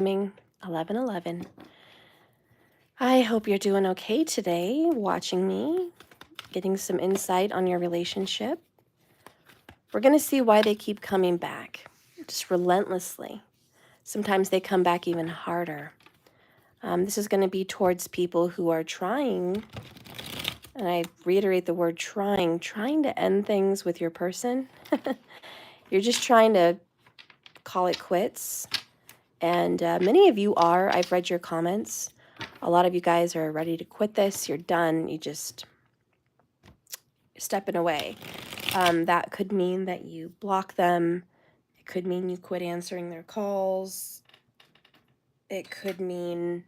11:11. I hope you're doing okay today, watching me, getting some insight on your relationship. We're going to see why they keep coming back, just relentlessly. Sometimes they come back even harder. This is going to be towards people who are trying, and I reiterate the word trying to end things with your person. You're just trying to call it quits. And many of you are. I've read your comments. A lot of you guys are ready to quit this. You're done. You just stepping away. That could mean that you block them. It could mean you quit answering their calls. It could mean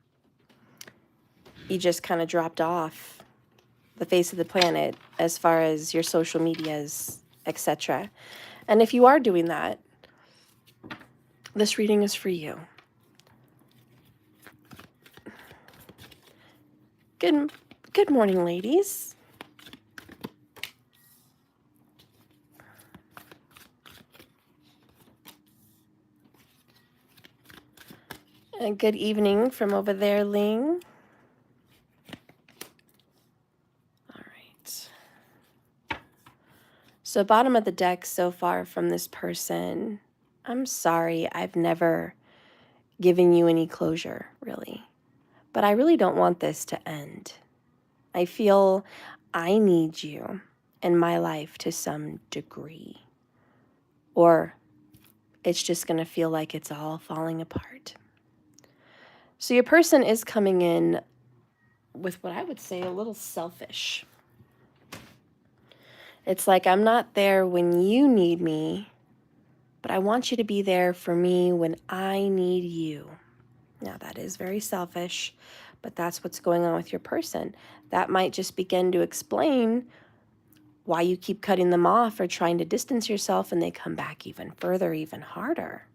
you just kind of dropped off the face of the planet as far as your social medias, etc. And if you are doing that, this reading is for you. Good morning, ladies. And good evening from over there, Ling. All right. So bottom of the deck so far from this person, I'm sorry, I've never given you any closure, really. But I really don't want this to end. I feel I need you in my life to some degree. Or it's just going to feel like it's all falling apart. So your person is coming in with what I would say a little selfish. It's like, I'm not there when you need me, but I want you to be there for me when I need you. Now, that is very selfish, but that's what's going on with your person. That might just begin to explain why you keep cutting them off or trying to distance yourself and they come back even further, even harder.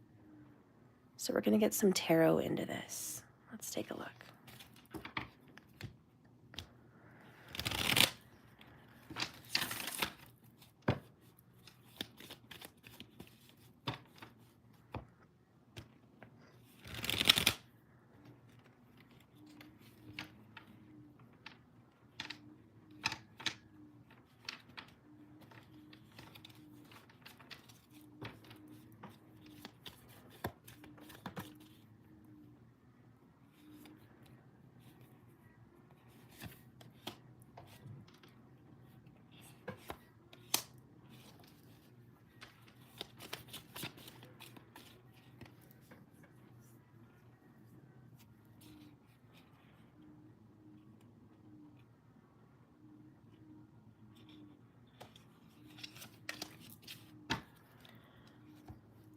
So we're going to get some tarot into this. Let's take a look.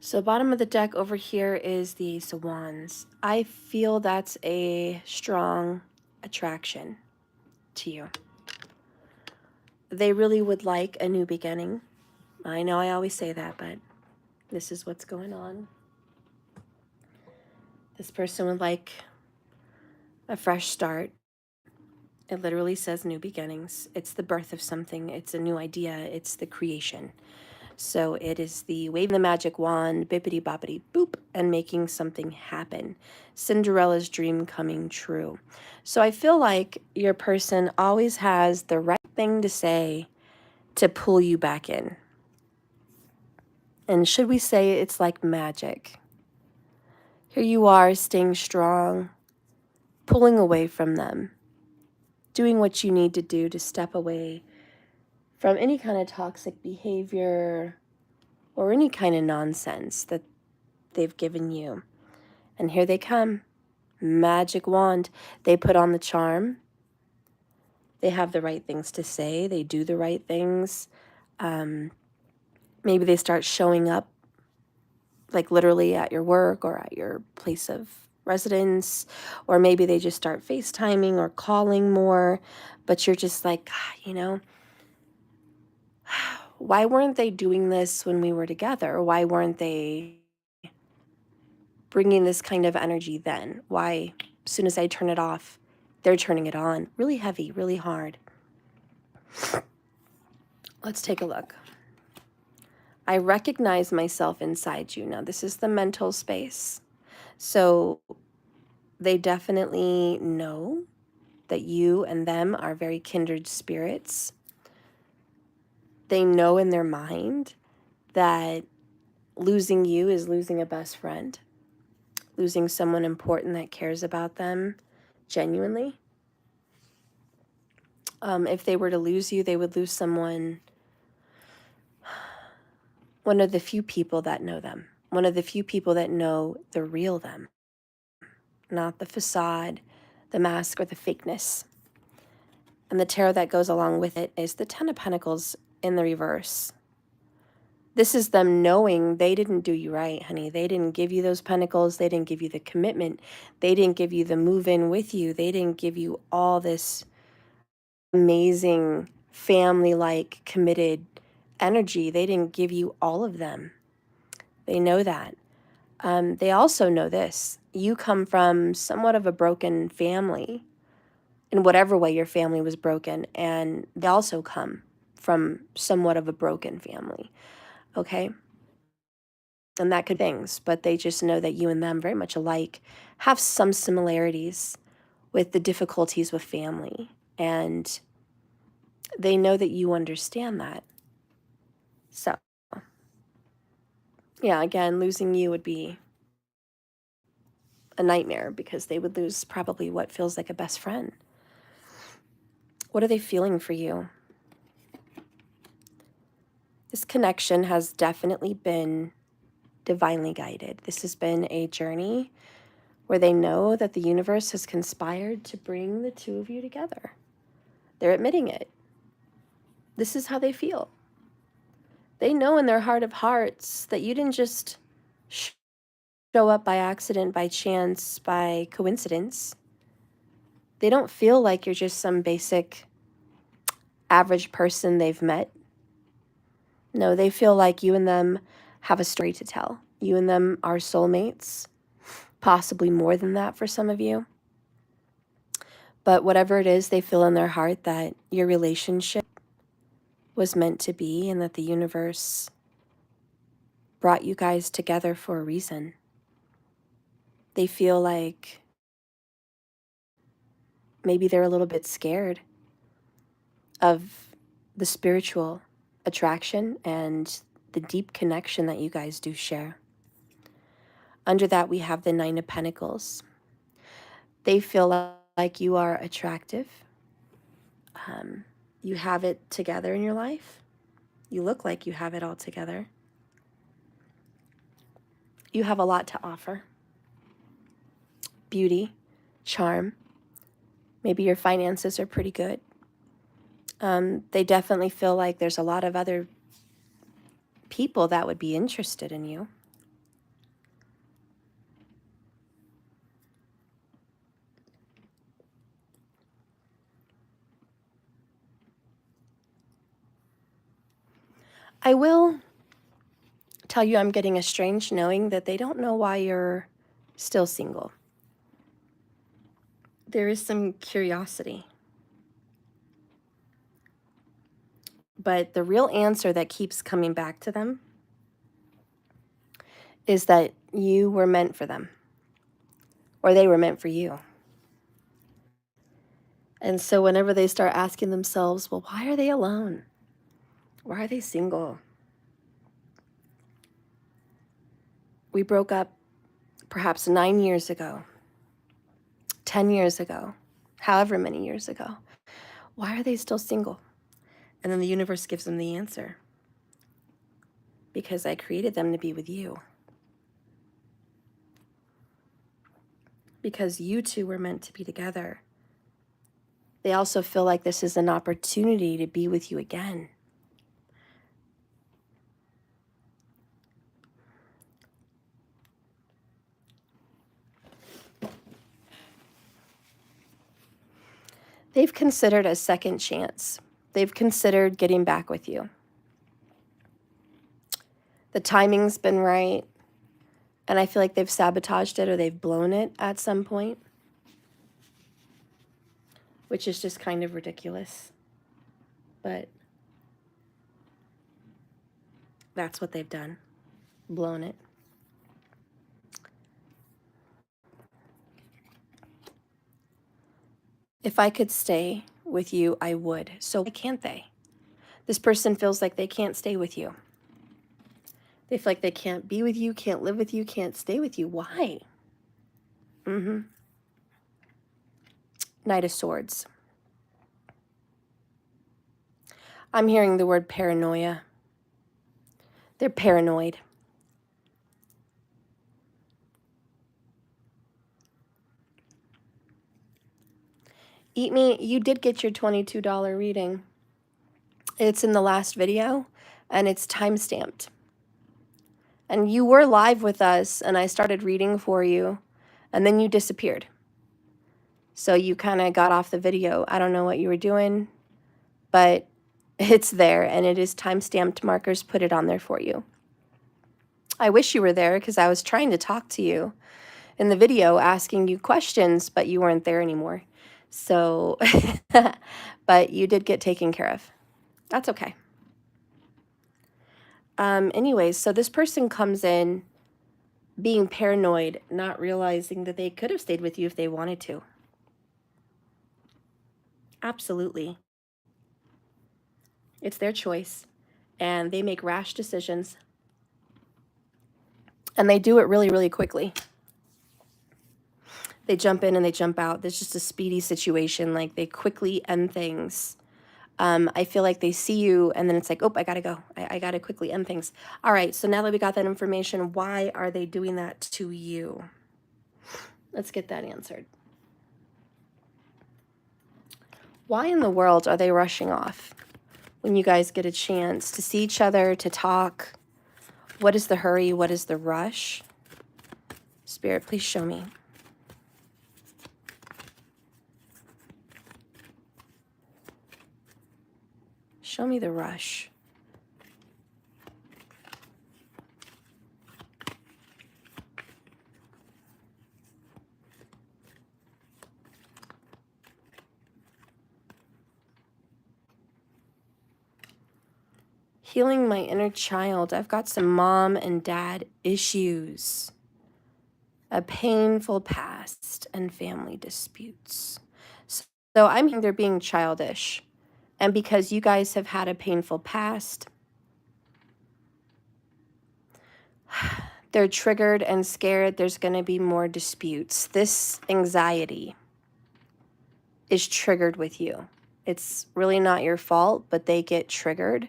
So bottom of the deck over here is the Ace of Wands. I feel that's a strong attraction to you. They really would like a new beginning. I know I always say that, but this is what's going on. This person would like a fresh start. It literally says new beginnings. It's the birth of something. It's a new idea. It's the creation. So it is the waving the magic wand, bippity boppity boop, and making something happen. Cinderella's dream coming true. So I feel like your person always has the right thing to say to pull you back in. And should we say it's like magic? Here you are, staying strong, pulling away from them, doing what you need to do to step away from any kind of toxic behavior or any kind of nonsense that they've given you. And here they come. Magic wand. They put on the charm. They have the right things to say. They do the right things. Maybe they start showing up like literally at your work or at your place of residence, or maybe they just start FaceTiming or calling more, but you're just like, you know, why weren't they doing this when we were together? Why weren't they bringing this kind of energy then? Why, as soon as I turn it off, they're turning it on? Really heavy, really hard. Let's take a look. I recognize myself inside you. Now, this is the mental space. So they definitely know that you and them are very kindred spirits. They know in their mind that losing you is losing a best friend, losing someone important that cares about them genuinely. If they were to lose you, they would lose someone, one of the few people that know them, one of the few people that know the real them, not the facade, the mask, or the fakeness. And the tarot that goes along with it is the Ten of Pentacles in the reverse. This is them knowing they didn't do you right, honey. They didn't give you those pentacles. They didn't give you the commitment. They didn't give you the move in with you. They didn't give you all this amazing family-like committed energy. They didn't give you all of them. They know that. They also know this. You come from somewhat of a broken family, in whatever way your family was broken, and they also come from somewhat of a broken family, okay? And that could be things, but they just know that you and them, very much alike, have some similarities with the difficulties with family, and they know that you understand that. So, yeah, again, losing you would be a nightmare because they would lose probably what feels like a best friend. What are they feeling for you? This connection has definitely been divinely guided. This has been a journey where they know that the universe has conspired to bring the two of you together. They're admitting it. This is how they feel. They know in their heart of hearts that you didn't just show up by accident, by chance, by coincidence. They don't feel like you're just some basic average person they've met. No, they feel like you and them have a story to tell. You and them are soulmates, possibly more than that for some of you. But whatever it is, they feel in their heart that your relationship was meant to be and that the universe brought you guys together for a reason. They feel like maybe they're a little bit scared of the spiritual attraction and the deep connection that you guys do share. Under that, we have the Nine of Pentacles. They feel like you are attractive. You have it together in your life. You look like you have it all together. You have a lot to offer. Beauty, charm. Maybe your finances are pretty good. They definitely feel like there's a lot of other people that would be interested in you. I will tell you I'm getting a strange knowing that they don't know why you're still single. There is some curiosity. But the real answer that keeps coming back to them is that you were meant for them, or they were meant for you. And so whenever they start asking themselves, well, why are they alone? Why are they single? We broke up perhaps 9 years ago, 10 years ago, however many years ago. Why are they still single? And then the universe gives them the answer. Because I created them to be with you. Because you two were meant to be together. They also feel like this is an opportunity to be with you again. They've considered a second chance. They've considered getting back with you. The timing's been right, and I feel like they've sabotaged it or they've blown it at some point, which is just kind of ridiculous. But that's what they've done, blown it. If I could stay with you, I would. So why can't they? This person feels like they can't stay with you. They feel like they can't be with you, can't live with you, can't stay with you. Why? Knight of Swords. I'm hearing the word paranoia. They're paranoid. Eat Me, you did get your $22 reading. It's in the last video, and it's time-stamped. And you were live with us, and I started reading for you, and then you disappeared. So you kind of got off the video. I don't know what you were doing, but it's there, and it is time-stamped markers. Put it on there for you. I wish you were there because I was trying to talk to you in the video, asking you questions, but you weren't there anymore. So, but you did get taken care of. That's okay. Anyways, so this person comes in being paranoid, not realizing that they could have stayed with you if they wanted to. Absolutely. It's their choice, and they make rash decisions, and they do it really, really quickly. They jump in and they jump out. There's just a speedy situation. Like, they quickly end things. I feel like they see you, and then it's like, oh, I gotta go. I gotta quickly end things. All right, so now that we got that information, why are they doing that to you? Let's get that answered. Why in the world are they rushing off when you guys get a chance to see each other, to talk? What is the hurry? What is the rush? Spirit, please show me. Show me the rush. Healing my inner child. I've got some mom and dad issues. A painful past and family disputes. So I'm hearing they're being childish. And because you guys have had a painful past, they're triggered and scared. There's going to be more disputes. This anxiety is triggered with you. It's really not your fault, but they get triggered.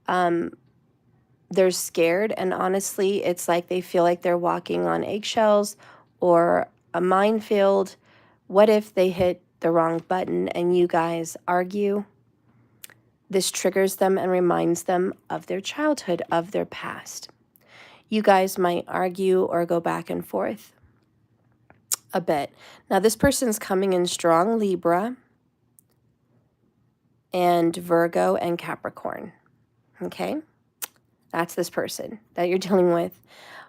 They're scared, and honestly, it's like they feel like they're walking on eggshells or a minefield. What if they hit the wrong button and you guys argue? This triggers them and reminds them of their childhood, of their past. You guys might argue or go back and forth a bit. Now, this person's coming in strong, Libra and Virgo and Capricorn. Okay? That's this person that you're dealing with.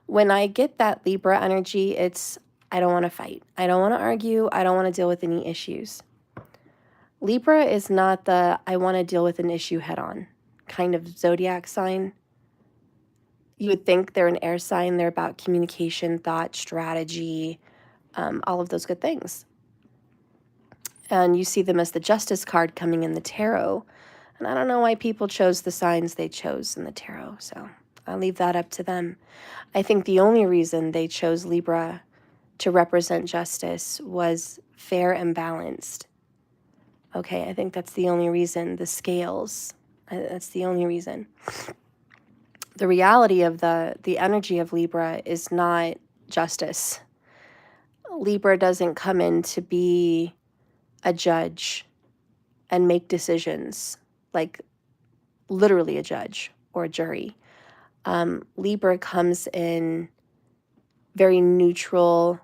When I get that Libra energy, it's, I don't want to fight. I don't want to argue. I don't want to deal with any issues. Libra is not the, I want to deal with an issue head on kind of zodiac sign. You would think they're an air sign. They're about communication, thought, strategy, all of those good things. And you see them as the Justice card coming in the tarot. And I don't know why people chose the signs they chose in the tarot, so I'll leave that up to them. I think the only reason they chose Libra to represent justice was fair and balanced. Okay, I think that's the only reason. The scales, that's the only reason. The reality of the energy of Libra is not justice. Libra doesn't come in to be a judge and make decisions, like literally a judge or a jury. Libra comes in very neutral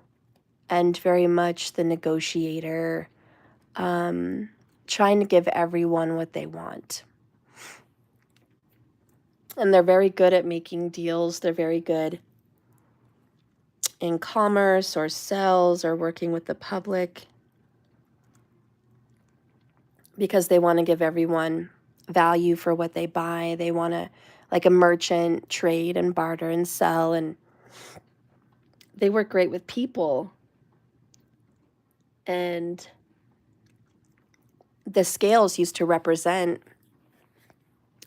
and very much the negotiator, trying to give everyone what they want. And they're very good at making deals. They're very good in commerce or sales or working with the public because they want to give everyone value for what they buy. They want to, like a merchant, trade and barter and sell, and they work great with people. And The scales used to represent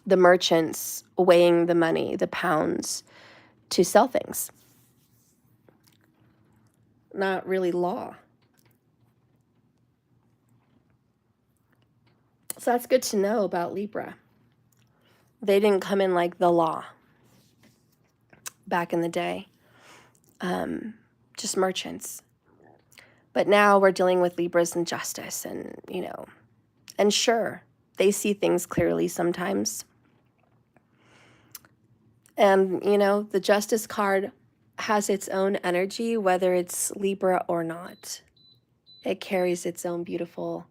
the merchants weighing the money, the pounds, to sell things. Not really law. So that's good to know about Libra. They didn't come in like the law back in the day. Just merchants. But now we're dealing with Libras and justice, and, you know, and sure, they see things clearly sometimes. And, you know, the justice card has its own energy, whether it's Libra or not. It carries its own beautiful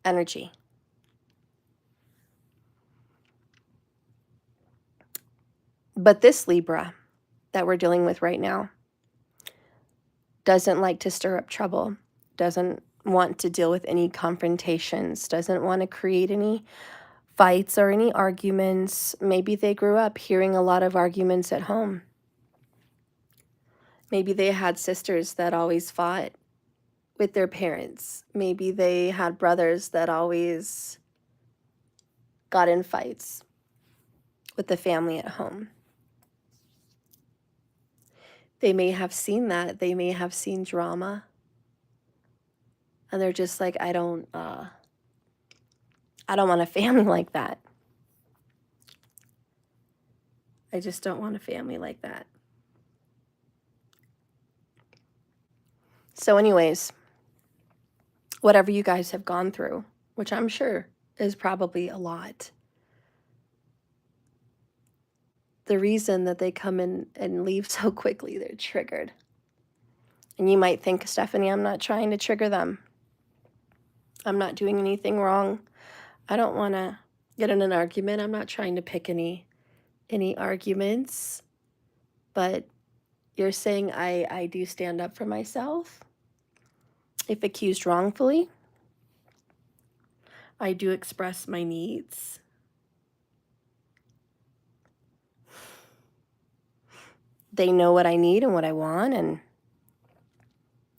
energy. But this Libra that we're dealing with right now doesn't like to stir up trouble, doesn't want to deal with any confrontations, doesn't want to create any fights or any arguments. Maybe they grew up hearing a lot of arguments at home. Maybe they had sisters that always fought with their parents. Maybe they had brothers that always got in fights with the family at home. They may have seen that. They may have seen drama. And they're just like, I don't want a family like that. I just don't want a family like that. So anyways, whatever you guys have gone through, which I'm sure is probably a lot, the reason that they come in and leave so quickly, they're triggered. And you might think, Stephanie, I'm not trying to trigger them. I'm not doing anything wrong. I don't want to get in an argument. I'm not trying to pick any arguments. But you're saying I do stand up for myself. If accused wrongfully, I do express my needs. They know what I need and what I want, and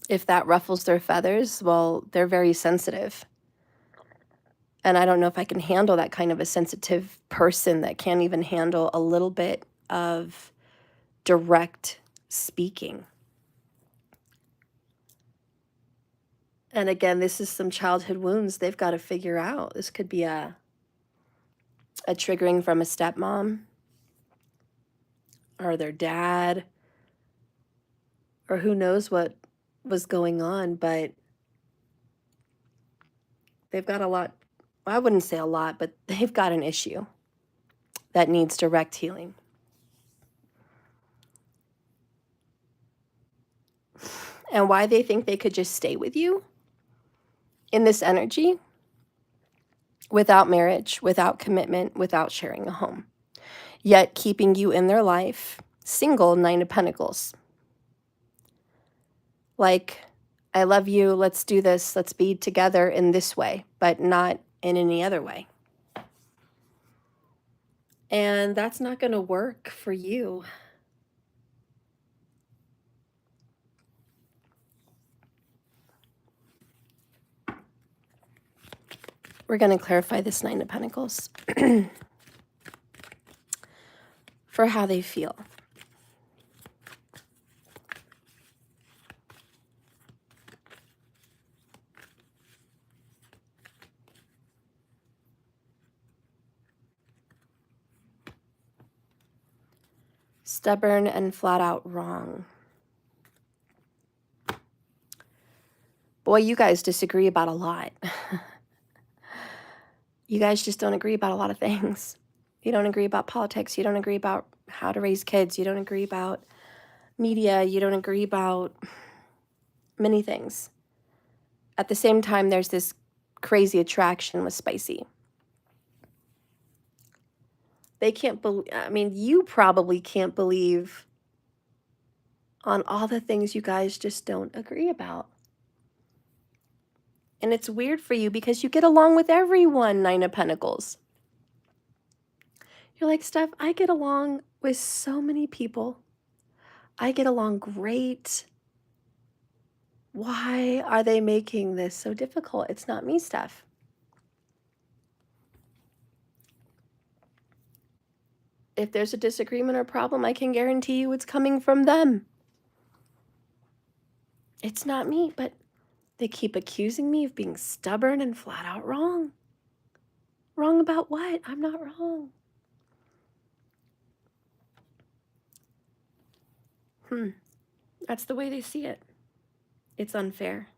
if that ruffles their feathers, well, they're very sensitive. And I don't know if I can handle that kind of a sensitive person that can't even handle a little bit of direct speaking. And again, this is some childhood wounds they've got to figure out. This could be a triggering from a stepmom or their dad, or who knows what was going on, but they've got a lot. I wouldn't say a lot, but they've got an issue that needs direct healing. And why they think they could just stay with you in this energy without marriage, without commitment, without sharing a home, yet keeping you in their life, single, 9 of Pentacles. Like, I love you, let's do this, let's be together in this way, but not in any other way. And that's not going to work for you. We're going to clarify this 9 of Pentacles for how they feel. Stubborn and flat out wrong. Boy, you guys disagree about a lot. You guys just don't agree about a lot of things. You don't agree about politics. You don't agree about how to raise kids. You don't agree about media. You don't agree about many things. At the same time, there's this crazy attraction with spicy. They can't believe, I mean, you probably can't believe on all the things you guys just don't agree about. And it's weird for you because you get along with everyone, 9 of Pentacles. You're like, Steph, I get along with so many people. I get along great. Why are they making this so difficult? It's not me, Steph. If there's a disagreement or problem, I can guarantee you it's coming from them. It's not me, but they keep accusing me of being stubborn and flat out wrong. Wrong about what? I'm not wrong. That's the way they see it. It's unfair.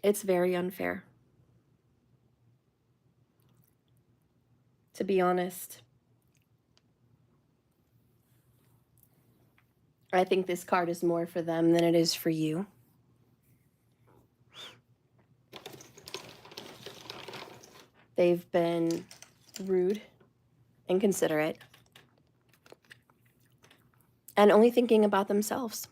It's very unfair. To be honest, I think this card is more for them than it is for you. They've been rude, inconsiderate, and only thinking about themselves.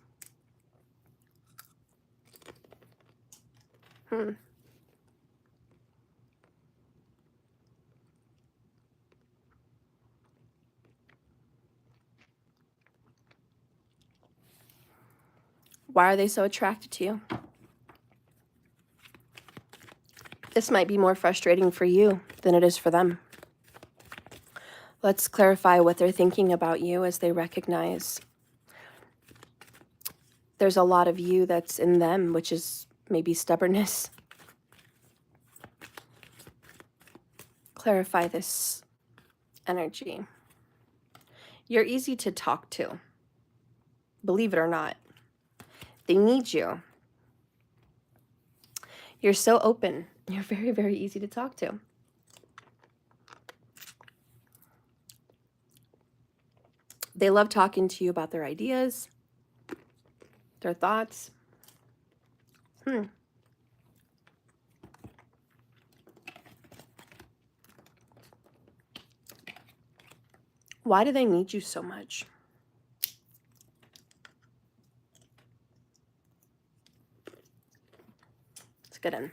Why are they so attracted to you? This might be more frustrating for you than it is for them. Let's clarify what they're thinking about you as they recognize there's a lot of you that's in them, which is maybe stubbornness. Clarify this energy. You're easy to talk to, believe it or not. They need you. You're so open. You're very, very easy to talk to. They love talking to you about their ideas, their thoughts. Why do they need you so much? Let's get in.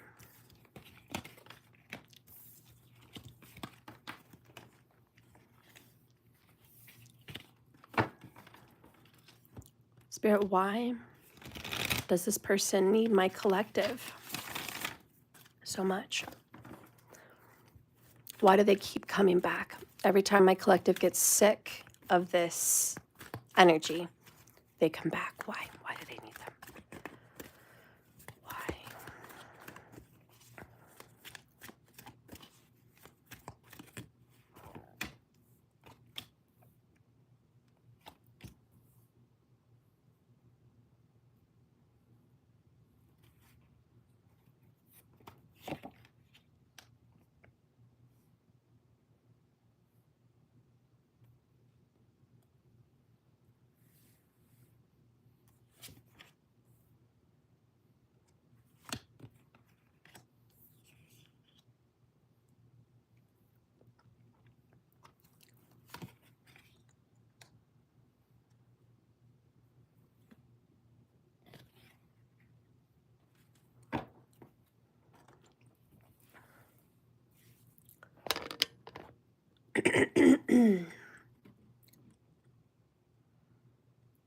Spirit, why does this person need my collective so much? Why do they keep coming back? Every time my collective gets sick of this energy, they come back. Why? Why do they need them? Why?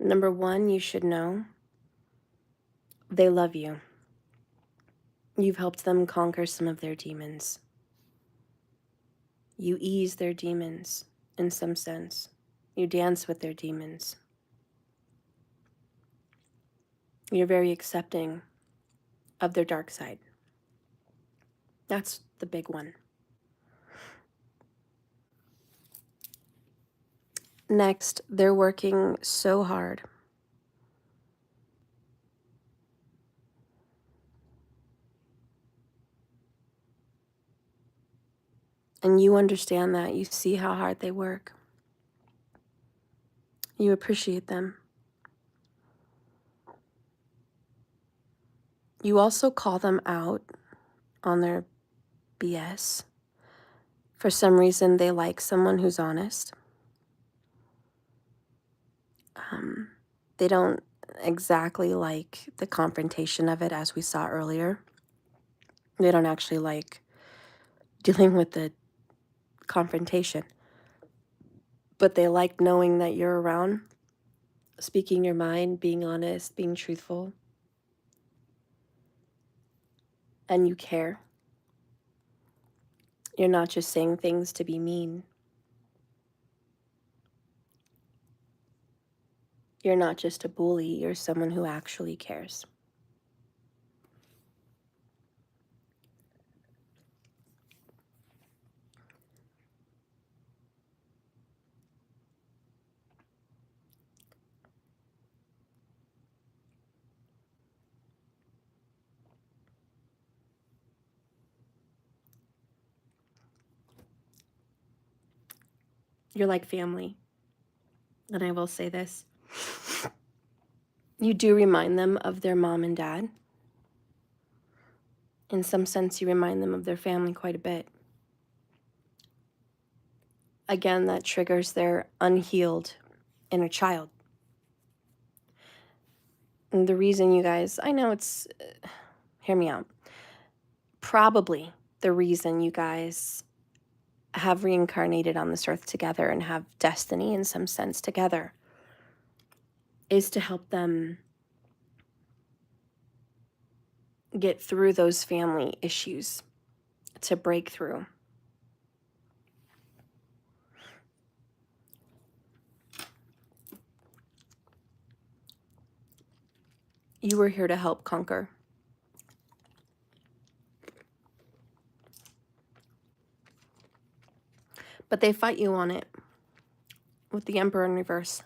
Number one, you should know they love you. You've helped them conquer some of their demons. You ease their demons in some sense. You dance with their demons. You're very accepting of their dark side. That's the big one. Next, they're working so hard. And you understand that. You see how hard they work. You appreciate them. You also call them out on their BS. For some reason, they like someone who's honest. They don't exactly like the confrontation of it, as we saw earlier. They don't actually like dealing with the confrontation. But they like knowing that you're around, speaking your mind, being honest, being truthful. And you care. You're not just saying things to be mean. You're not just a bully, you're someone who actually cares. You're like family. And I will say this. You do remind them of their mom and dad. In some sense, you remind them of their family quite a bit. Again, that triggers their unhealed inner child. And the reason you guys, I know it's, hear me out. Probably the reason you guys have reincarnated on this earth together and have destiny in some sense together is to help them get through those family issues, to break through. You were here to help conquer. But they fight you on it with the Emperor in reverse.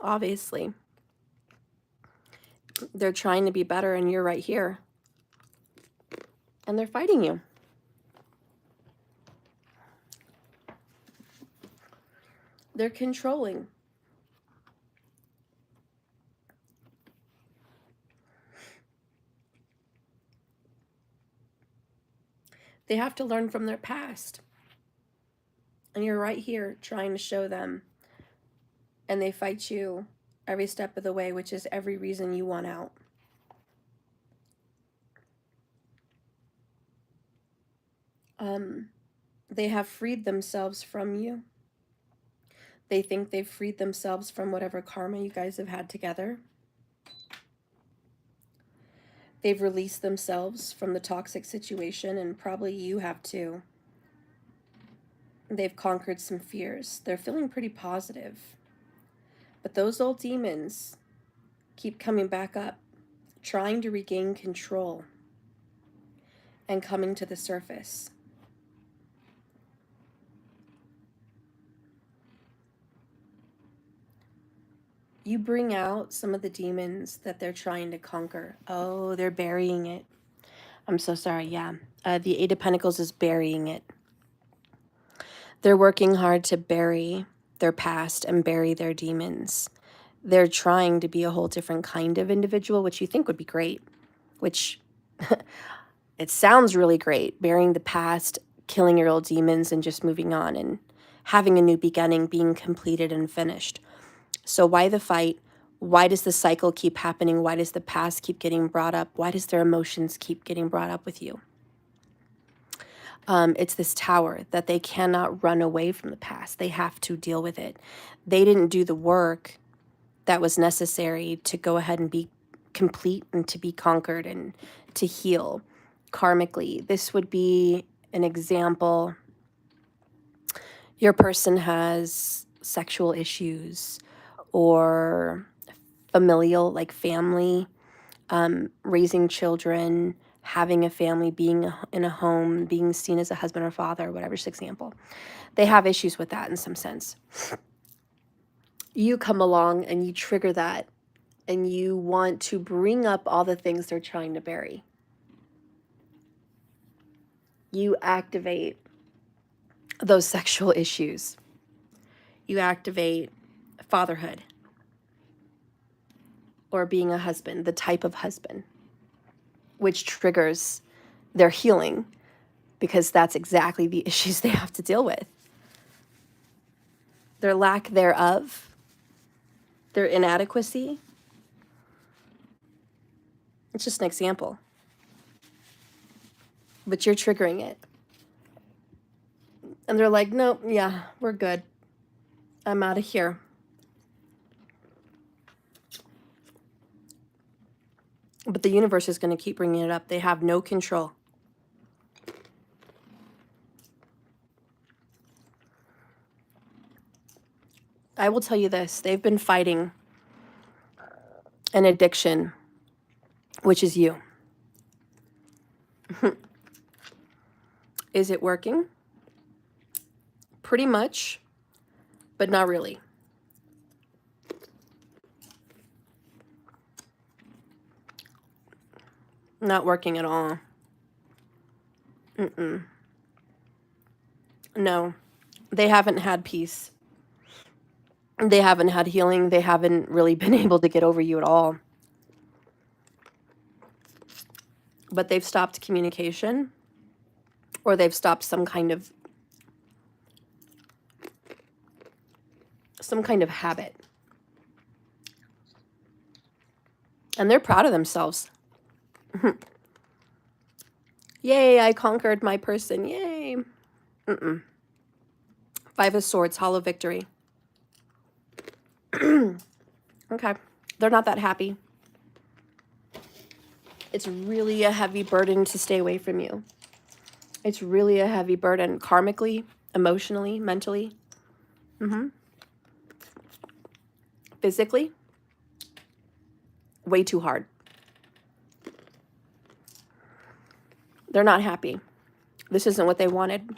Obviously. They're trying to be better and you're right here. And they're fighting you. They're controlling. They have to learn from their past. And you're right here trying to show them. And they fight you every step of the way, which is every reason you want out. They have freed themselves from you. They think they've freed themselves from whatever karma you guys have had together. They've released themselves from the toxic situation, and probably you have too. They've conquered some fears. They're feeling pretty positive. But those old demons keep coming back up, trying to regain control and coming to the surface. You bring out some of the demons that they're trying to conquer. Oh, they're burying it. I'm so sorry, yeah. The Eight of Pentacles is burying it. They're working hard to bury their past and bury their demons. They're trying to be a whole different kind of individual, which you think would be great, which it sounds really great, burying the past, killing your old demons and just moving on and having a new beginning, being completed and finished. So why the fight? Why does the cycle keep happening? Why does the past keep getting brought up? Why does their emotions keep getting brought up with you? It's this tower that they cannot run away from the past. They have to deal with it. They didn't do the work that was necessary to go ahead and be complete and to be conquered and to heal karmically. This would be an example. Your person has sexual issues or familial, like family, raising children, having a family, being in a home, being seen as a husband or father, whatever's example. They have issues with that in some sense. You come along and you trigger that and you want to bring up all the things they're trying to bury. You activate those sexual issues. You activate fatherhood or being a husband, the type of husband, which triggers their healing because that's exactly the issues they have to deal with. Their lack thereof, their inadequacy. It's just an example. But you're triggering it. And they're like, nope, yeah, we're good. I'm out of here. But the universe is going to keep bringing it up. They have no control. I will tell you this. They've been fighting an addiction, which is you. Is it working? Pretty much, but not really. Not working at all. No, they haven't had peace. They haven't had healing. They haven't really been able to get over you at all. But they've stopped communication, or they've stopped some kind of habit. And they're proud of themselves. Yay, I conquered my person. Yay. Five of Swords, hollow victory. Okay. They're not that happy. It's really a heavy burden to stay away from you. It's really a heavy burden karmically, emotionally, mentally. Physically. Way too hard. They're not happy. This isn't what they wanted.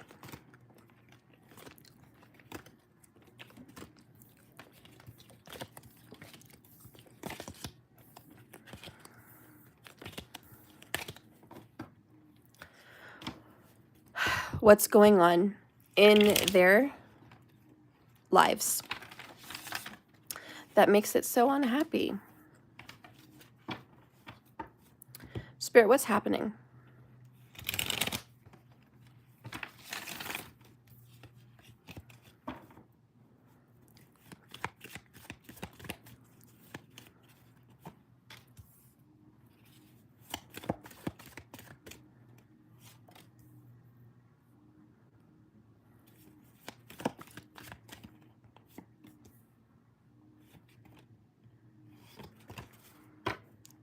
What's going on in their lives that makes it so unhappy? Spirit, what's happening?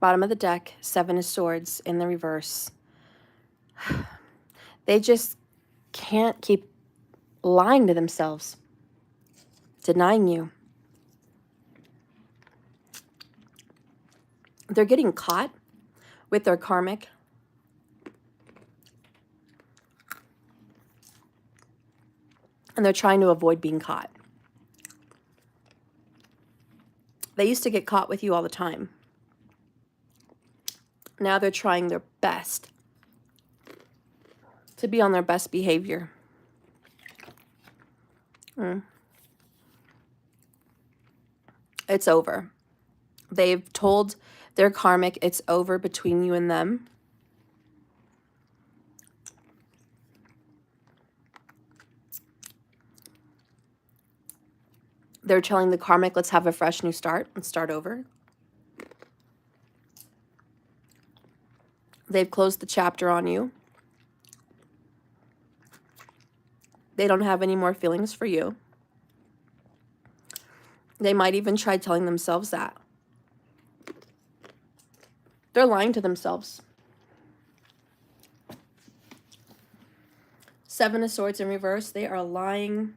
Bottom of the deck, Seven of Swords in the reverse. They just can't keep lying to themselves, denying you. They're getting caught with their karmic. And they're trying to avoid being caught. They used to get caught with you all the time. Now they're trying their best to be on their best behavior. It's over. They've told their karmic it's over between you and them. They're telling the karmic, let's have a fresh new start. Let's start over. They've closed the chapter on you. They don't have any more feelings for you. They might even try telling themselves that. They're lying to themselves. Seven of Swords in reverse. They are lying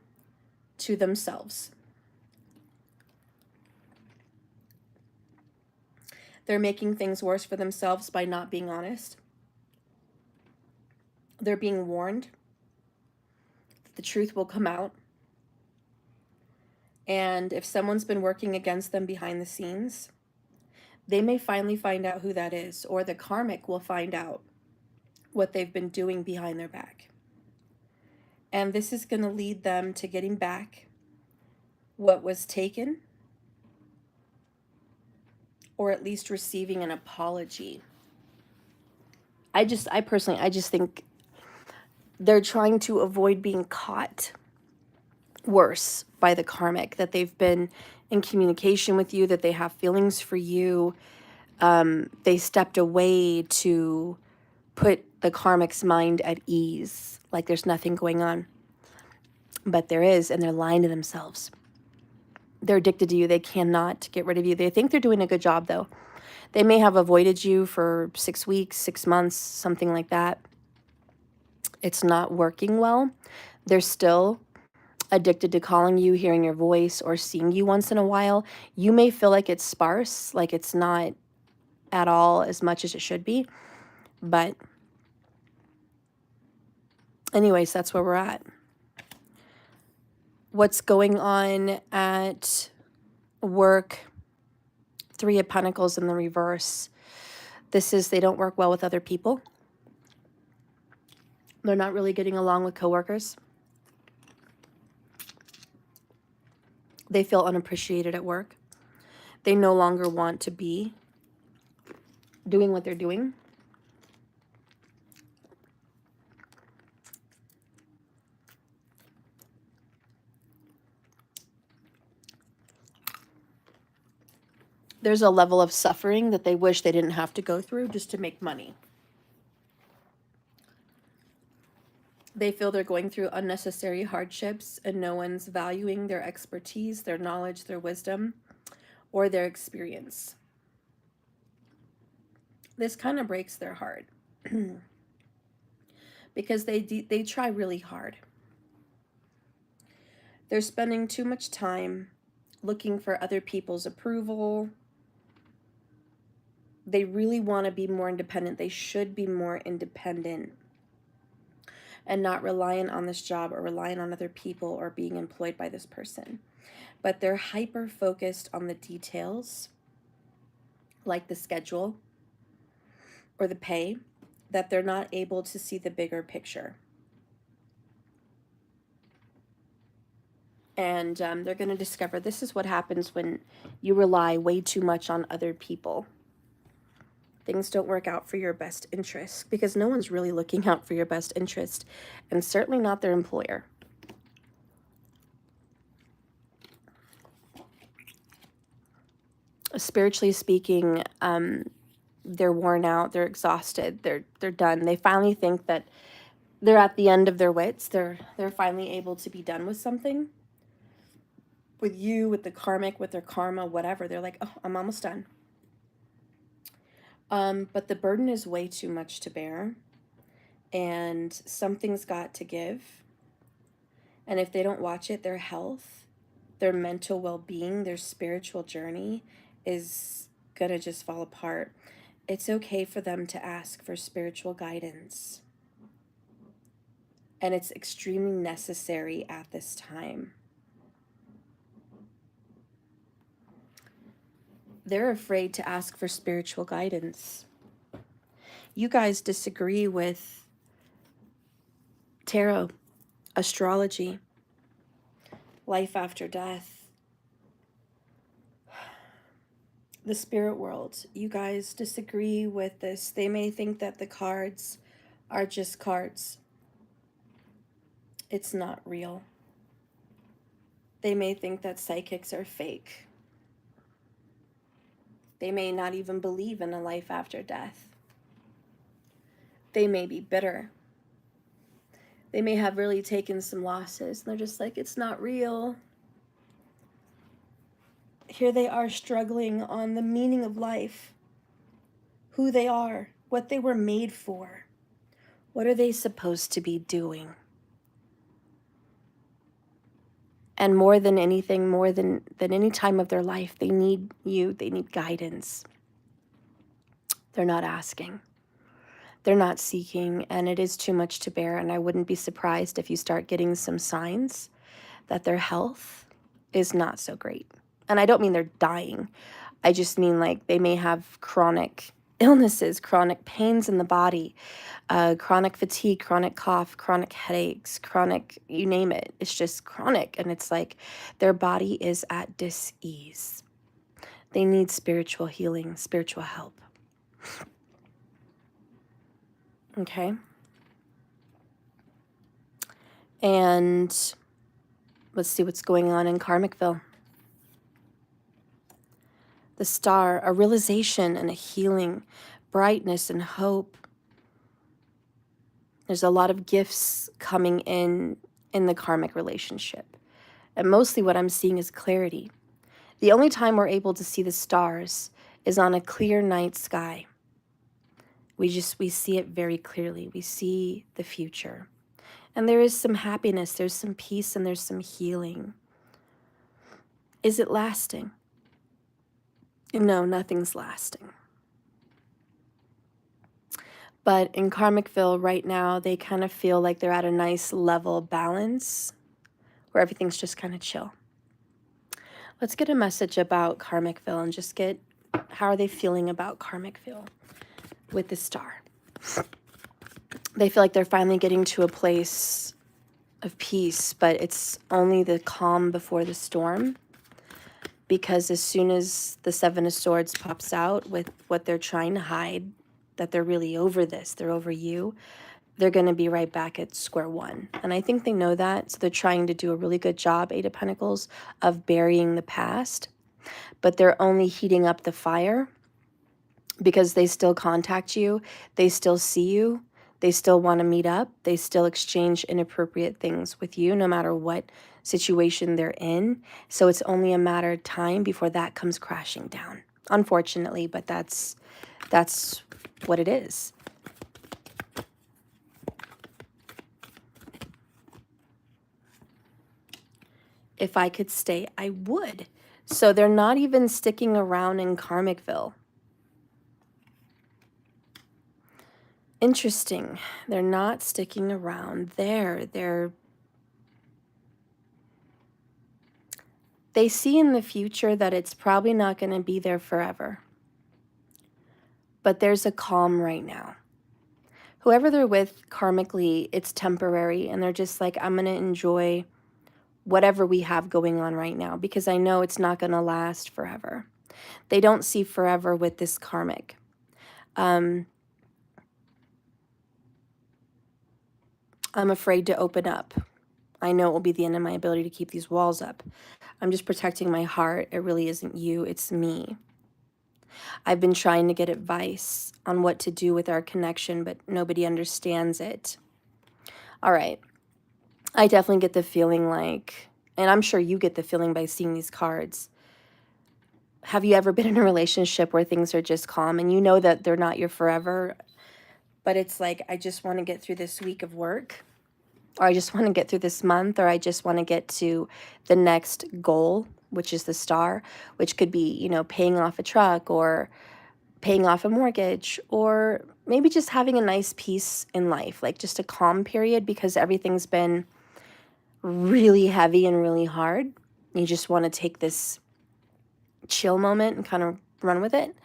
to themselves. They're making things worse for themselves by not being honest. They're being warned that the truth will come out. And if someone's been working against them behind the scenes, they may finally find out who that is, or the karmic will find out what they've been doing behind their back. And this is going to lead them to getting back what was taken, or at least receiving an apology. I personally think they're trying to avoid being caught worse by the karmic, that they've been in communication with you, that they have feelings for you. They stepped away to put the karmic's mind at ease, like there's nothing going on. But there is, and they're lying to themselves. They're addicted to you. They cannot get rid of you. They think they're doing a good job, though. They may have avoided you for 6 weeks, 6 months, something like that. It's not working well. They're still addicted to calling you, hearing your voice, or seeing you once in a while. You may feel like it's sparse, like it's not at all as much as it should be. But anyways, that's where we're at. What's going on at work? 3 of Pentacles in the reverse. This is they don't work well with other people. They're not really getting along with coworkers. They feel unappreciated at work. They no longer want to be doing what they're doing. There's a level of suffering that they wish they didn't have to go through just to make money. They feel they're going through unnecessary hardships and no one's valuing their expertise, their knowledge, their wisdom, or their experience. This kind of breaks their heart because they try really hard. They're spending too much time looking for other people's approval. They really want to be more independent. They should be more independent and not reliant on this job or relying on other people or being employed by this person. But they're hyper focused on the details, like the schedule or the pay, that they're not able to see the bigger picture. And they're going to discover this is what happens when you rely way too much on other people. Things don't work out for your best interest because no one's really looking out for your best interest, and certainly not their employer. Spiritually speaking, they're worn out, they're exhausted, they're done. They finally think that they're at the end of their wits. They're finally able to be done with something. With you, with the karmic, with their karma, whatever. They're like, oh, I'm almost done. But the burden is way too much to bear, and something's got to give. And if they don't watch it, their health, their mental well-being, their spiritual journey is gonna just fall apart. It's okay for them to ask for spiritual guidance. And it's extremely necessary at this time. They're afraid to ask for spiritual guidance. You guys disagree with tarot, astrology, life after death, the spirit world. You guys disagree with this. They may think that the cards are just cards. It's not real. They may think that psychics are fake. They may not even believe in a life after death. They may be bitter. They may have really taken some losses. And they're just like, it's not real. Here they are struggling on the meaning of life, who they are, what they were made for. What are they supposed to be doing? And more than anything, more than any time of their life, they need you, they need guidance. They're not asking. They're not seeking, and it is too much to bear. And I wouldn't be surprised if you start getting some signs that their health is not so great. And I don't mean they're dying. I just mean like they may have chronic illnesses, chronic pains in the body, chronic fatigue, chronic cough, chronic headaches, chronic, you name it. It's just chronic. And it's like their body is at dis-ease. They need spiritual healing, spiritual help. Okay. And let's see what's going on in Karmicville. The Star, a realization and a healing, brightness and hope. There's a lot of gifts coming in the karmic relationship. And mostly what I'm seeing is clarity. The only time we're able to see the stars is on a clear night sky. We see it very clearly. We see the future. And there is some happiness, there's some peace, and there's some healing. Is it lasting? No, nothing's lasting. But in Karmicville right now, they kind of feel like they're at a nice level balance where everything's just kind of chill. Let's get a message about Karmicville and just get, how are they feeling about Karmicville with the star? They feel like they're finally getting to a place of peace, but it's only the calm before the storm. Because as soon as the Seven of Swords pops out with what they're trying to hide, that they're really over this, they're over you, they're going to be right back at square one. And I think they know that, so they're trying to do a really good job, Eight of Pentacles, of burying the past. But they're only heating up the fire because they still contact you, they still see you, they still want to meet up, they still exchange inappropriate things with you no matter what situation they're in. So it's only a matter of time before that comes crashing down. Unfortunately, but that's what it is. If I could stay, I would. So they're not even sticking around in Karmicville. Interesting. They're not sticking around there. They see in the future that it's probably not going to be there forever. But there's a calm right now. Whoever they're with karmically, it's temporary, and they're just like, I'm going to enjoy whatever we have going on right now because I know it's not going to last forever. They don't see forever with this karmic. I'm afraid to open up. I know it will be the end of my ability to keep these walls up. I'm just protecting my heart. It really isn't you, it's me. I've been trying to get advice on what to do with our connection, but nobody understands it. All right. I definitely get the feeling like, and I'm sure you get the feeling by seeing these cards. Have you ever been in a relationship where things are just calm and you know that they're not your forever, but it's like, I just want to get through this week of work, or I just want to get through this month, or I just want to get to the next goal, which is the star, which could be, you know, paying off a truck or paying off a mortgage, or maybe just having a nice peace in life, like just a calm period because everything's been really heavy and really hard. You just want to take this chill moment and kind of run with it.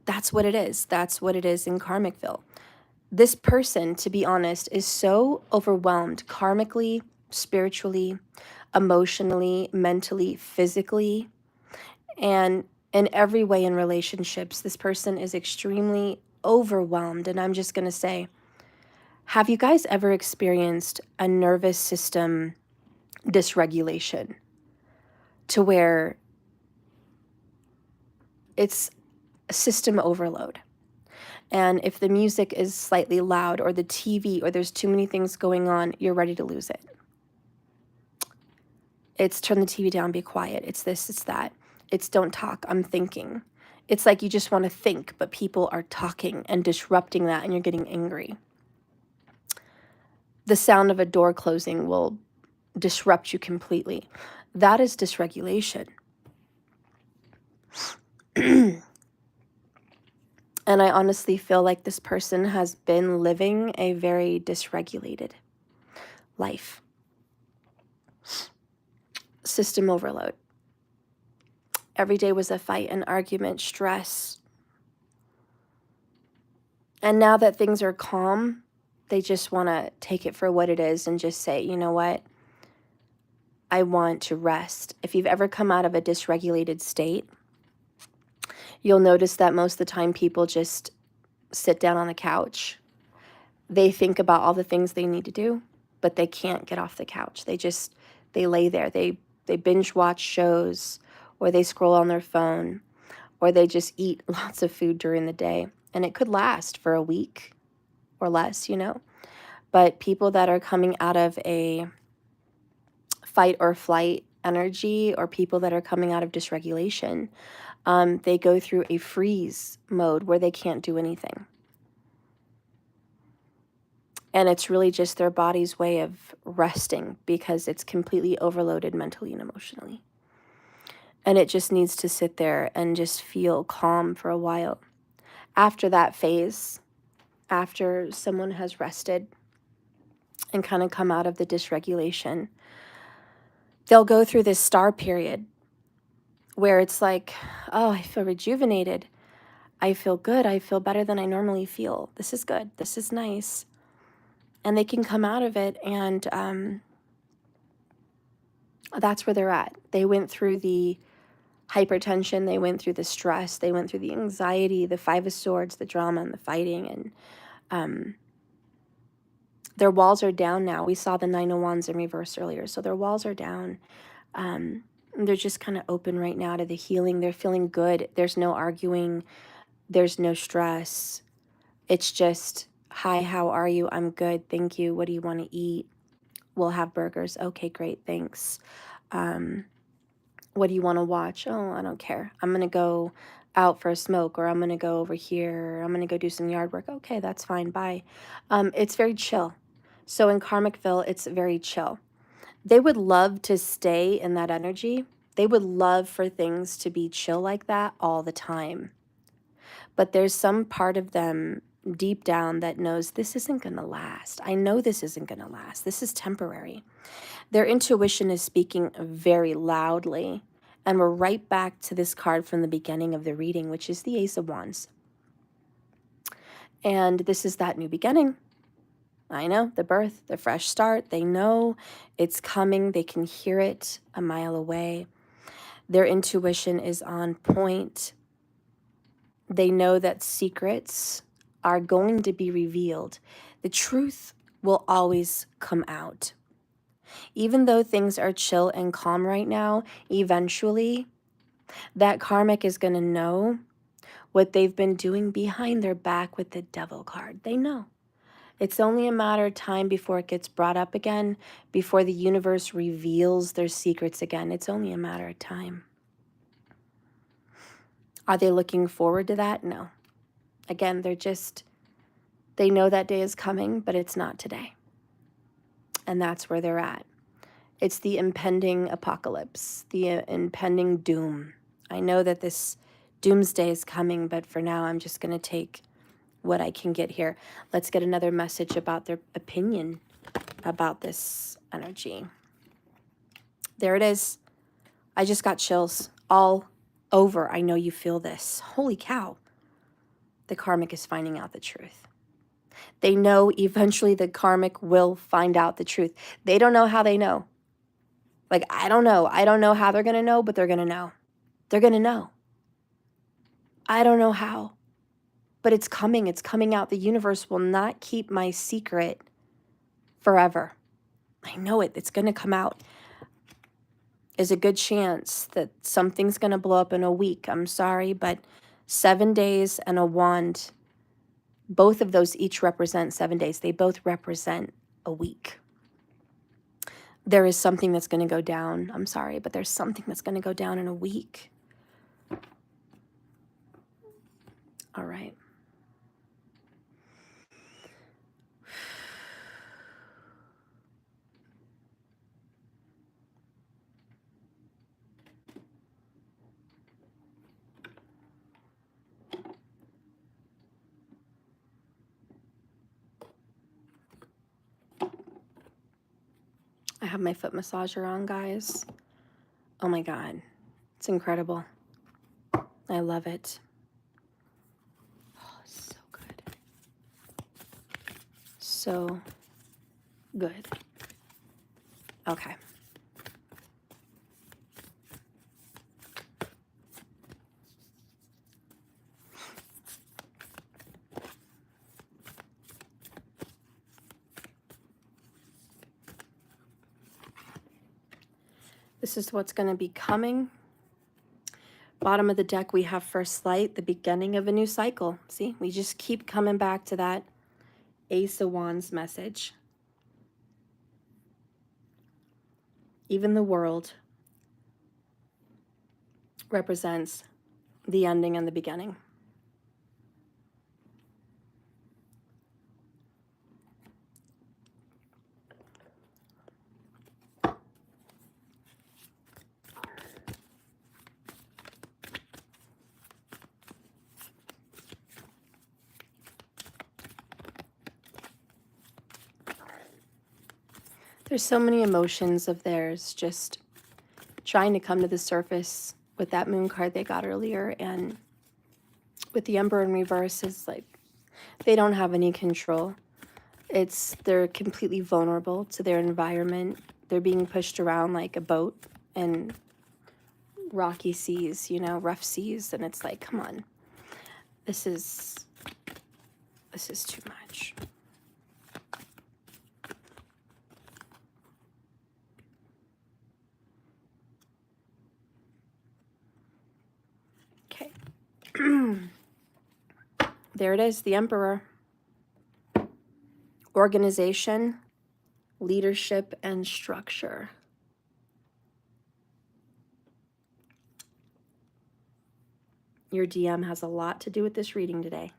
That's what it is. That's what it is in Karmicville. This person, to be honest, is so overwhelmed karmically, spiritually, emotionally, mentally, physically, and in every way in relationships. This person is extremely overwhelmed. And I'm just going to say, have you guys ever experienced a nervous system dysregulation to where it's a system overload? And if the music is slightly loud or the TV or there's too many things going on, you're ready to lose it. It's turn the TV down, be quiet. It's this, it's that. It's don't talk, I'm thinking. It's like you just want to think, but people are talking and disrupting that and you're getting angry. The sound of a door closing will disrupt you completely. That is dysregulation. And I honestly feel like this person has been living a very dysregulated life. System overload. Every day was a fight, an argument, stress. And now that things are calm, they just want to take it for what it is and just say, you know what? I want to rest. If you've ever come out of a dysregulated state, you'll notice that most of the time people just sit down on the couch. They think about all the things they need to do, but they can't get off the couch. They lay there. They binge watch shows, or they scroll on their phone, or they just eat lots of food during the day. And it could last for a week or less, you know. But people that are coming out of a fight or flight energy, or people that are coming out of dysregulation, they go through a freeze mode where they can't do anything. And it's really just their body's way of resting because it's completely overloaded mentally and emotionally. And it just needs to sit there and just feel calm for a while. After that phase, after someone has rested and kind of come out of the dysregulation, they'll go through this star period where it's like, oh, I feel rejuvenated. I feel good. I feel better than I normally feel. This is good. This is nice. And they can come out of it, and that's where they're at. They went through the hypertension. They went through the stress. They went through the anxiety, the Five of Swords, the drama, and the fighting. And their walls are down now. We saw the Nine of Wands in reverse earlier. So their walls are down. They're just kind of open right now to the healing. They're feeling good. There's no arguing. There's no stress. It's just, hi, how are you? I'm good. Thank you. What do you want to eat? We'll have burgers. Okay, great. Thanks. What do you want to watch? Oh, I don't care. I'm going to go out for a smoke, or I'm going to go over here. Or I'm going to go do some yard work. Okay, that's fine. Bye. It's very chill. So in Karmicville, it's very chill. They would love to stay in that energy. They would love for things to be chill like that all the time. But there's some part of them deep down that knows this isn't going to last. I know this isn't going to last. This is temporary. Their intuition is speaking very loudly. And we're right back to this card from the beginning of the reading, which is the Ace of Wands. And this is that new beginning. I know, the birth, the fresh start. They know it's coming. They can hear it a mile away. Their intuition is on point. They know that secrets are going to be revealed. The truth will always come out. Even though things are chill and calm right now, eventually that karmic is going to know what they've been doing behind their back with the Devil card. They know. It's only a matter of time before it gets brought up again, before the universe reveals their secrets again. It's only a matter of time. Are they looking forward to that? No. Again, they know that day is coming, but it's not today. And that's where they're at. It's the impending apocalypse, the impending doom. I know that this doomsday is coming, but for now, I'm just going to take what I can get here. Let's get another message about their opinion about this energy. There it is. I just got chills all over. I know you feel this. Holy cow. The karmic is finding out the truth. They know eventually the karmic will find out the truth. They don't know how they know. Like, I don't know. I don't know how they're going to know, but they're going to know. They're going to know. I don't know how, but it's coming. It's coming out. The universe will not keep my secret forever. I know it. It's going to come out. There's a good chance that something's going to blow up in a week. I'm sorry, but 7 days and a wand, both of those each represent 7 days. They both represent a week. There is something that's going to go down. I'm sorry, but there's something that's going to go down in a week. All right. I have my foot massager on, guys. Oh my God. It's incredible. I love it. Oh, so good. So good. Okay. This is what's going to be coming. Bottom of the deck, we have First Light, the beginning of a new cycle. See, we just keep coming back to that Ace of Wands message. Even the World represents the ending and the beginning. There's so many emotions of theirs just trying to come to the surface with that moon card they got earlier, and with the Emperor in reverse is like they don't have any control. They're completely vulnerable to their environment. They're being pushed around like a boat in rocky seas, you know, rough seas, and it's like, come on. This is too much. Okay. There it is, the Emperor. Organization, leadership, and structure. Your DM has a lot to do with this reading today.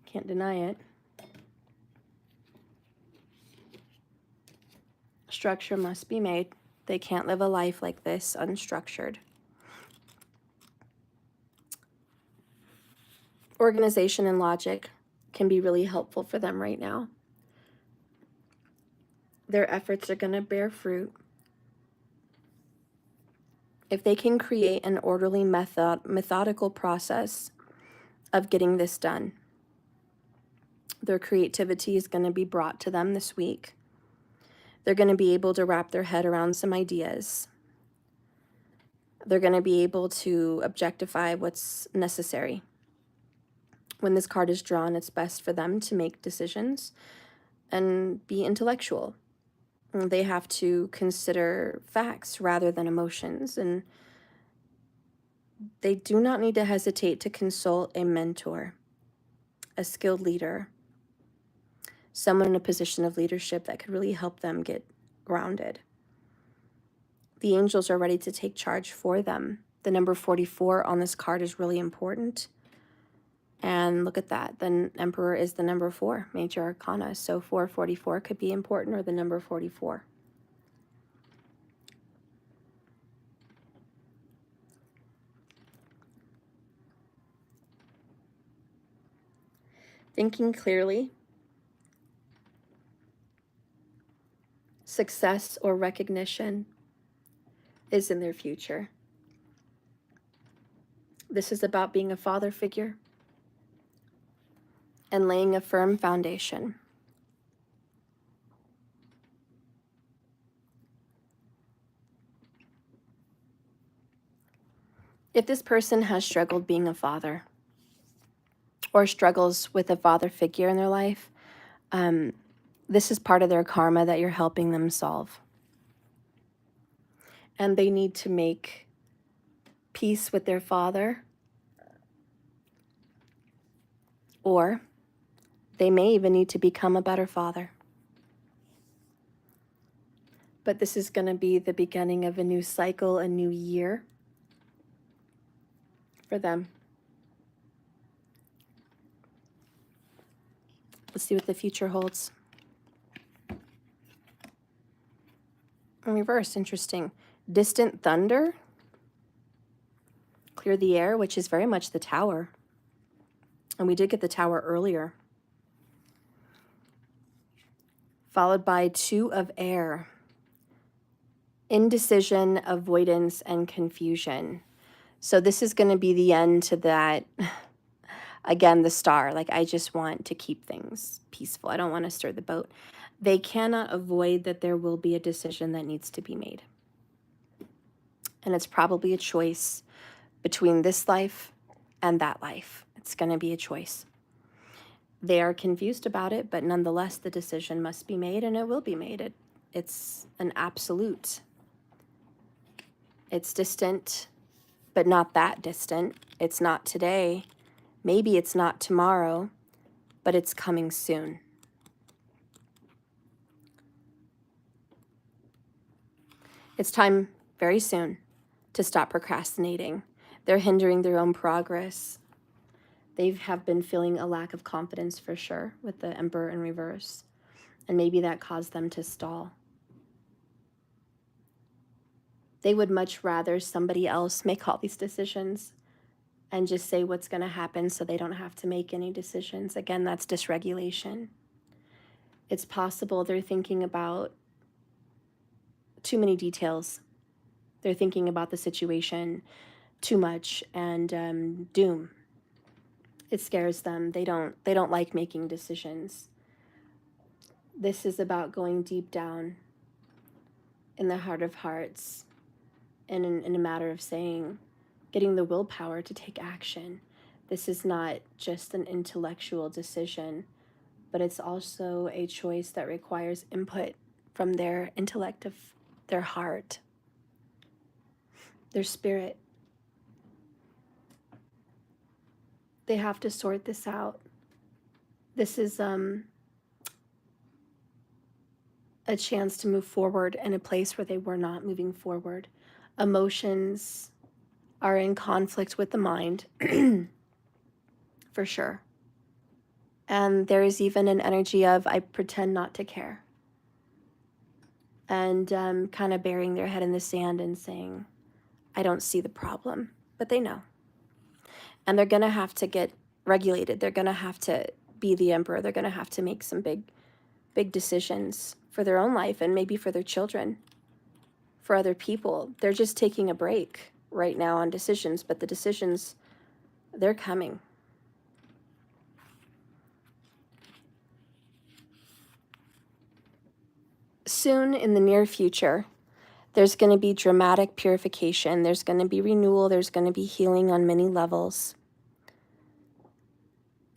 Can't deny it. Structure must be made. They can't live a life like this unstructured. Organization and logic can be really helpful for them right now. Their efforts are going to bear fruit. If they can create an orderly methodical process of getting this done, their creativity is going to be brought to them this week. They're going to be able to wrap their head around some ideas. They're going to be able to objectify what's necessary. When this card is drawn, it's best for them to make decisions and be intellectual. They have to consider facts rather than emotions, and they do not need to hesitate to consult a mentor, a skilled leader, someone in a position of leadership that could really help them get grounded. The angels are ready to take charge for them. The number 44 on this card is really important. And look at that. The Emperor is the number 4, major arcana. So 444 could be important, or the number 44. Thinking clearly, success or recognition is in their future. This is about being a father figure and laying a firm foundation. If this person has struggled being a father or struggles with a father figure in their life, this is part of their karma that you're helping them solve. And they need to make peace with their father, or they may even need to become a better father. But this is going to be the beginning of a new cycle, a new year for them. Let's see what the future holds. In reverse, interesting. Distant thunder. Clear the air, which is very much the Tower. And we did get the Tower earlier. Followed by 2 of air. Indecision, avoidance, and confusion. So this is going to be the end to that. Again, the Star. Like, I just want to keep things peaceful. I don't want to stir the boat. They cannot avoid that there will be a decision that needs to be made. And it's probably a choice between this life and that life. It's going to be a choice. They are confused about it, but nonetheless, the decision must be made, and it will be made. It's an absolute. It's distant, but not that distant. It's not today. Maybe it's not tomorrow, but it's coming soon. It's time very soon to stop procrastinating. They're hindering their own progress. They have been feeling a lack of confidence for sure with the Emperor in reverse. And maybe that caused them to stall. They would much rather somebody else make all these decisions and just say what's going to happen so they don't have to make any decisions. Again, that's dysregulation. It's possible they're thinking about too many details. They're thinking about the situation too much, and doom. It scares them. They don't like making decisions. This is about going deep down in the heart of hearts, and in a matter of saying, getting the willpower to take action. This is not just an intellectual decision, but it's also a choice that requires input from their intellect, of their heart, their spirit. They have to sort this out. This is a chance to move forward in a place where they were not moving forward. Emotions are in conflict with the mind, for sure. And there is even an energy of, I pretend not to care. And kind of burying their head in the sand and saying, I don't see the problem. But they know. And they're going to have to get regulated. They're going to have to be the emperor. They're going to have to make some big decisions for their own life and maybe for their children, for other people. They're just taking a break right now on decisions, but the decisions, they're coming. Soon in the near future, there's going to be dramatic purification. There's going to be renewal. There's going to be healing on many levels.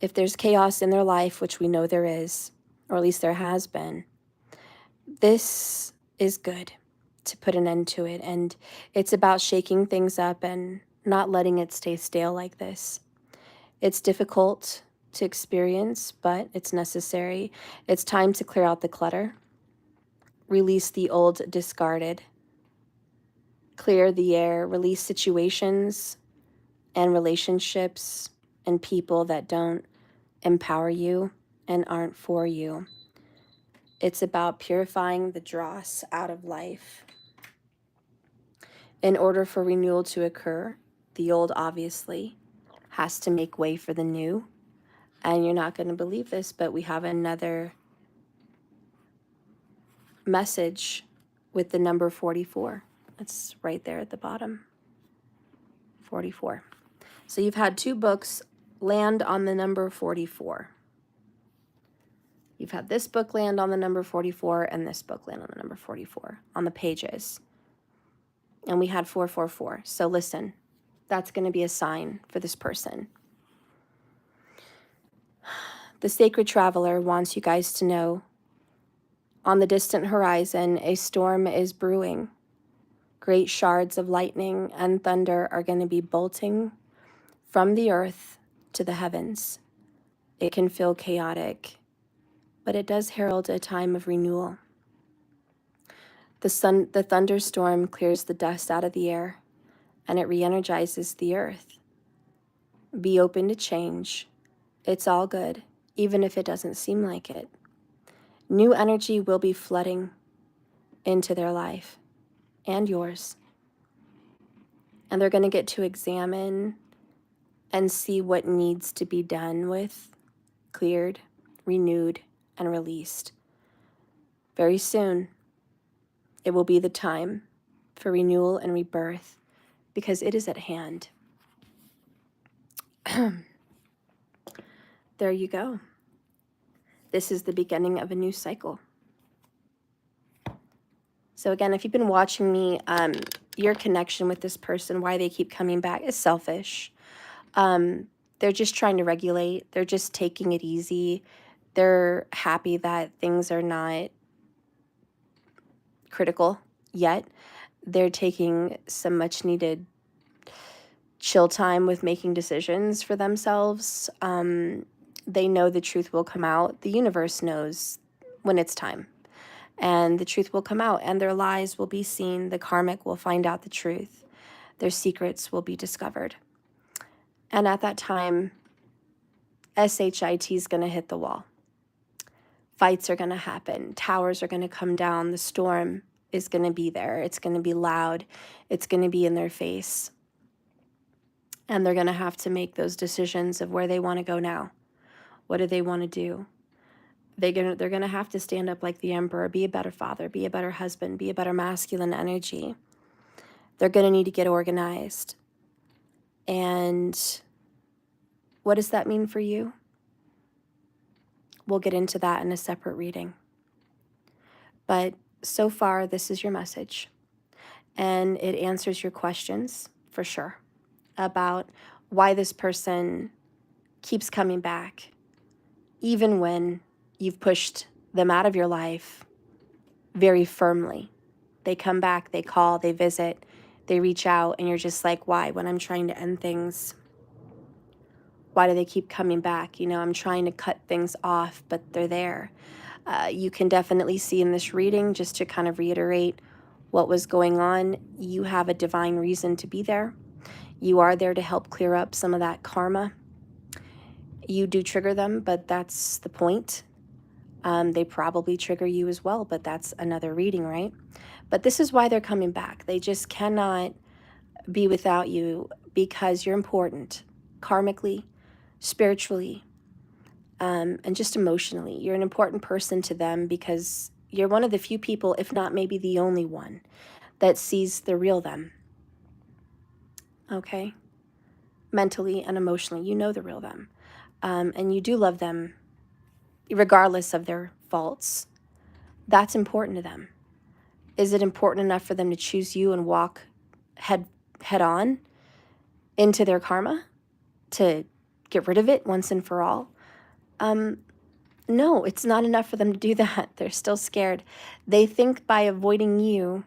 If there's chaos in their life, which we know there is, or at least there has been, this is good to put an end to it. And it's about shaking things up and not letting it stay stale like this. It's difficult to experience, but it's necessary. It's time to clear out the clutter, release the old discarded, clear the air, release situations and relationships and people that don't empower you and aren't for you. It's about purifying the dross out of life. In order for renewal to occur, the old obviously has to make way for the new. And you're not going to believe this, but we have another message with the number 44. It's right there at the bottom. 44. So you've had 2 books land on the number 44. You've had this book land on the number 44 and this book land on the number 44 on the pages. And we had 444. So listen, that's going to be a sign for this person. The sacred traveler wants you guys to know, on the distant horizon, a storm is brewing. Great shards of lightning and thunder are going to be bolting from the earth to the heavens. It can feel chaotic, but it does herald a time of renewal. The thunderstorm clears the dust out of the air, and it re-energizes the earth. Be open to change. It's all good, even if it doesn't seem like it. New energy will be flooding into their life and yours. And they're going to get to examine and see what needs to be done with, cleared, renewed, and released. Very soon, it will be the time for renewal and rebirth, because it is at hand. There you go. This is the beginning of a new cycle. So again, if you've been watching me, your connection with this person, why they keep coming back, is selfish. They're just trying to regulate. They're just taking it easy. They're happy that things are not critical yet. They're taking some much needed chill time with making decisions for themselves. They know the truth will come out. The universe knows when it's time. And the truth will come out, and their lies will be seen. The karmic will find out the truth. Their secrets will be discovered. And at that time, SHIT is going to hit the wall. Fights are going to happen. Towers are going to come down. The storm is going to be there. It's going to be loud. It's going to be in their face. And they're going to have to make those decisions of where they want to go now. What do they want to do? They're gonna have to stand up like the emperor, be a better father, be a better husband, be a better masculine energy. They're gonna need to get organized. And what does that mean for you? We'll get into that in a separate reading. But so far, this is your message. And it answers your questions for sure about why this person keeps coming back, even when you've pushed them out of your life very firmly. They come back, they call, they visit, they reach out, and you're just like, why? When I'm trying to end things, why do they keep coming back? You know, I'm trying to cut things off, but they're there. You can definitely see in this reading, just to kind of reiterate what was going on, you have a divine reason to be there. You are there to help clear up some of that karma. You do trigger them, but that's the point. They probably trigger you as well, but that's another reading, right? But this is why they're coming back. They just cannot be without you because you're important, karmically, spiritually, and just emotionally. You're an important person to them because you're one of the few people, if not maybe the only one, that sees the real them. Okay? Mentally and emotionally, you know the real them. And you do love them regardless of their faults. That's important to them. Is it important enough for them to choose you and walk head on into their karma to get rid of it once and for all? No, it's not enough for them to do that. They're still scared. They think by avoiding you,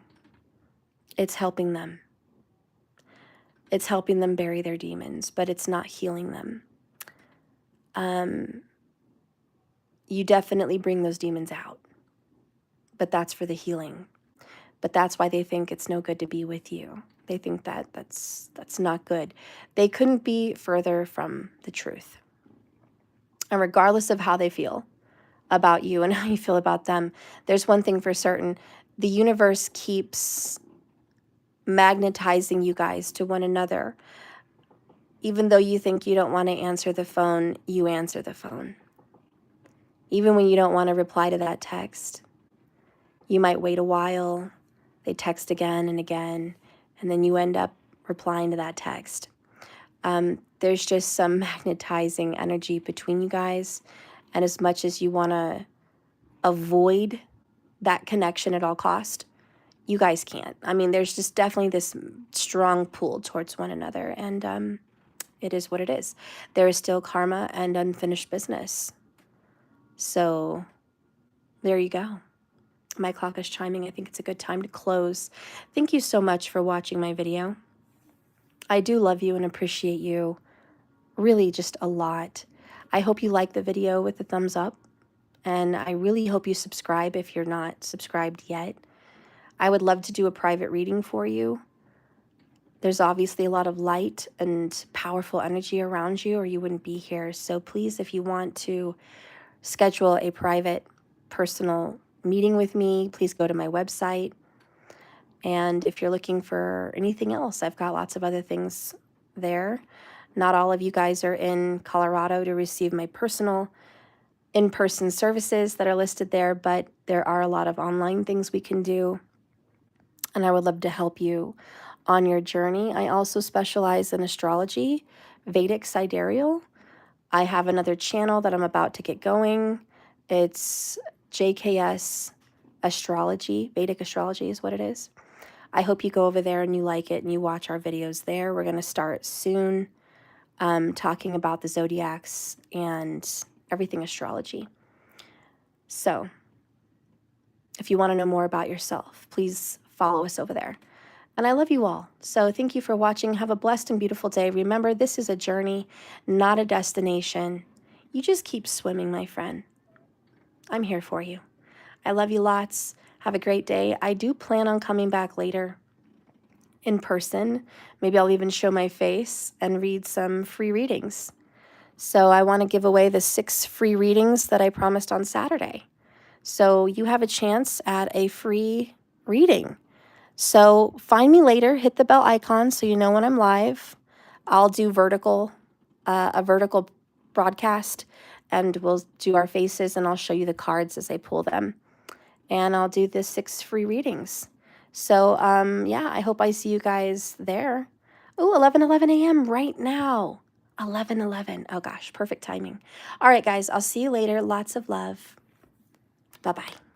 it's helping them. It's helping them bury their demons, but it's not healing them. You definitely bring those demons out, but that's for the healing. But that's why they think it's no good to be with you. They think that that's not good. They couldn't be further from the truth. And regardless of how they feel about you and how you feel about them, there's one thing for certain. The universe keeps magnetizing you guys to one another. Even though you think you don't want to answer the phone, you answer the phone. Even when you don't want to reply to that text, you might wait a while. They text again and again, and then you end up replying to that text. There's just some magnetizing energy between you guys, and as much as you want to avoid that connection at all cost, you guys can't. I mean, there's just definitely this strong pull towards one another, and it is what it is. There is still karma and unfinished business. So there you go. My clock is chiming. I think it's a good time to close. Thank you so much for watching my video. I do love you and appreciate you really just a lot. I hope you like the video with the thumbs up, and I really hope you subscribe if you're not subscribed yet. I would love to do a private reading for you. There's obviously a lot of light and powerful energy around you, or you wouldn't be here. So please, if you want to schedule a private, personal meeting with me, please go to my website. And if you're looking for anything else, I've got lots of other things there. Not all of you guys are in Colorado to receive my personal in-person services that are listed there, but there are a lot of online things we can do. And I would love to help you on your journey. I also specialize in astrology, Vedic sidereal. I have another channel that I'm about to get going. It's JKS Astrology, Vedic Astrology is what it is. I hope you go over there and you like it and you watch our videos there. We're going to start soon talking about the Zodiacs and everything astrology. So if you want to know more about yourself, please follow us over there. And I love you all. So thank you for watching. Have a blessed and beautiful day. Remember, this is a journey, not a destination. You just keep swimming, my friend. I'm here for you. I love you lots. Have a great day. I do plan on coming back later in person. Maybe I'll even show my face and read some free readings. So I want to give away the 6 free readings that I promised on Saturday. So you have a chance at a free reading. So find me later, hit the bell icon so you know when I'm live. I'll do a vertical broadcast, and we'll do our faces, and I'll show you the cards as I pull them. And I'll do the 6 free readings. So, yeah, I hope I see you guys there. Oh, 11:11 a.m. right now. 11:11. Oh, gosh, perfect timing. All right, guys, I'll see you later. Lots of love. Bye-bye.